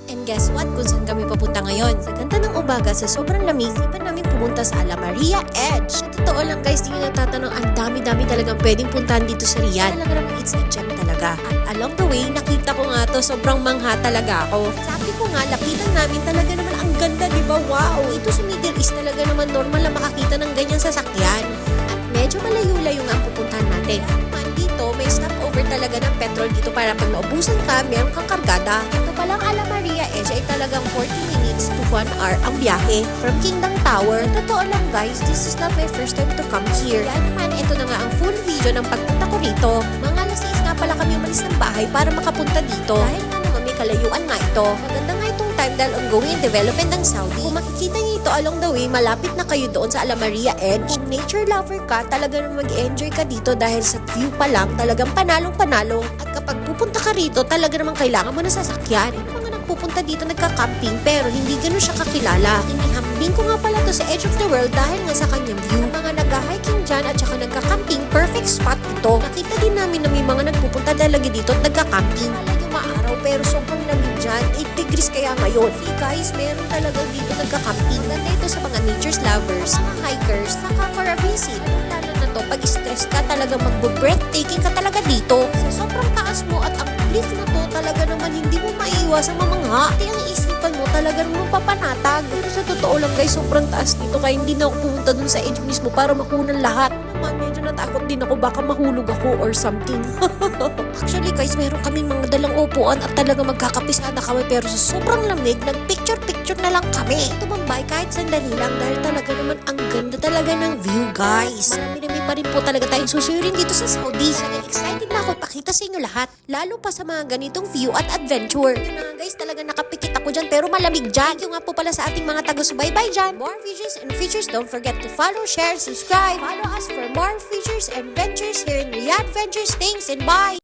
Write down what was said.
And guess what? Kung saan kami papunta ngayon? Sa ganda ng umaga, sa sobrang lamig, isipan namin pumunta sa Ala Maria Edge. Sa totoo lang guys, di nyo natatanong, ang dami-dami talagang pwedeng puntahan dito sa Riyadh. Talaga naman, it's a gem talaga. At along the way, nakita ko nga to, sobrang mangha talaga ako. Sabi ko nga, lapitan namin talaga naman ang ganda, di ba? Wow! Ito sa Middle East talaga naman normal na makakita ng ganyang sasakyan. At medyo malayo-layo nga ang pupuntahan natin. Dito, may stopover talaga ng petrol dito para pag naubusan ka, meron kang kargada. Ito palang Ala Maria Edge ay talagang 40 minutes to 1 hour ang biyahe from Kingdom Tower. Totoo lang guys, this is not my first time to come here. Kaya naman, ito na nga ang full video ng pagpunta ko rito. Mga alas 6 nga pala kami umalis ng bahay para makapunta dito. Dahil nga naman may kalayuan nga ito. Maganda nga itong time dahil ongoing yung development ng Saudi. Kung makikita niyo ito along the way, malapit na kayo doon sa Ala Maria Edge. Kung nature lover ka, talaga naman mag-enjoy ka dito dahil sa view pa lang, talagang panalong-panalo. At kapag pupunta ka rito, talaga naman kailangan mo na sasakyan. Mga nagpupunta dito nagka-camping pero hindi ganun siya kakilala. Inihambing ko nga pala to sa edge of the world dahil nga sa kanyang view. Mga nag-hiking dyan at saka nagka-camping, perfect spot ito. Nakita din namin na may mga nagpupunta talaga dito at nagka-camping. Talagang maaraw pero sobrang lamig dyan. 8 degrees kaya ngayon. Hey guys, meron talaga dito nagka-camping. Ganda ito sa mga nature's lovers, mga hikers, saka for a visit. Lalo na to, pag stress ka talaga magbo-breathtaking ka talaga dito. Sa sobrang taas mo at ang cliff na to talaga naman hindi mo maiiwas ang mamangha. At ang isipan mo talaga naman papanatag. Pero sa totoo lang guys, sobrang taas dito kaya hindi na ako pumunta dun sa edge mismo para makunan lahat. Naman, medyo natakot din ako baka mahulog ako or something. Actually guys, meron kaming mga dalang upuan at talaga magkakapisada kami pero sa sobrang lamig, nag-picture-picture na lang kami. Tumambay kahit sandali lang dahil talaga naman ang ganda talaga ng view guys. Marami pa rin po talaga tayong susurin dito sa Saudi. Kaya excited na ako pakita sa inyo lahat. Lalo pa sa mga ganitong view at adventure. Yun na nga guys, talaga nakapikit ako dyan pero malamig dyan. Thank you nga po pala sa ating mga taga-subaybay dyan. More videos and features, don't forget to follow, share, subscribe. Follow us for more features and ventures here in Riyadh Ventures. Thanks and bye!